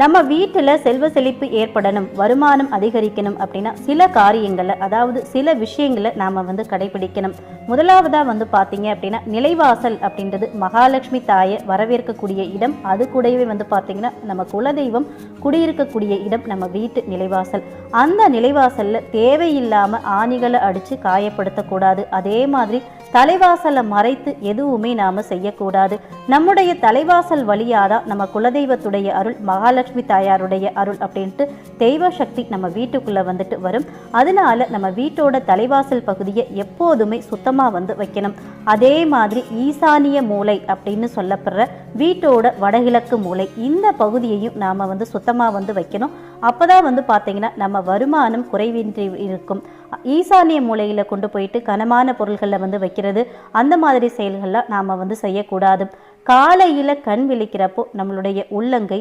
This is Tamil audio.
நம்ம வீட்டில் செல்வ செழிப்பு ஏற்படணும், வருமானம் அதிகரிக்கணும் அப்படின்னா சில காரியங்களை, அதாவது சில விஷயங்களை நாம் கடைபிடிக்கணும். முதலாவதாக பார்த்தீங்க அப்படின்னா, நிலைவாசல் அப்படின்றது மகாலட்சுமி தாயை வரவேற்கக்கூடிய இடம். அது கூடவே பார்த்தீங்கன்னா நம்ம குலதெய்வம் குடியிருக்கக்கூடிய இடம் நம்ம வீட்டு நிலைவாசல். அந்த நிலைவாசலில் தேவையில்லாமல் ஆணிகளை அடித்து காயப்படுத்தக்கூடாது. அதே மாதிரி தலைவாசலை மறைத்து எதுவுமே நாம் செய்யக்கூடாது. நம்முடைய தலைவாசல் வழியாக தான் நம்ம குலதெய்வத்துடைய அருள், மகாலட்சுமி தாயாருடைய அருள் அப்படின்ட்டு தெய்வ சக்தி நம்ம வீட்டுக்குள்ளே வரும். அதனால நம்ம வீட்டோட தலைவாசல் பகுதியை எப்போதுமே சுத்தமாக வைக்கணும். அதே மாதிரி ஈசானிய மூலை அப்படின்னு சொல்லப்படுற வீட்டோட வடகிழக்கு மூலை, இந்த பகுதியையும் நாம் சுத்தமாக வைக்கணும். அப்போ தான் பார்த்தீங்கன்னா நம்ம வருமானம் குறைவின்றி இருக்கும். ஈசானிய மூலையில் கொண்டு போயிட்டு கனமான பொருள்களில் வைக்கிறது, அந்த மாதிரி செயல்கள்லாம் நாம் செய்யக்கூடாது. காலையில் கண் விழிக்கிறப்போ நம்மளுடைய உள்ளங்கை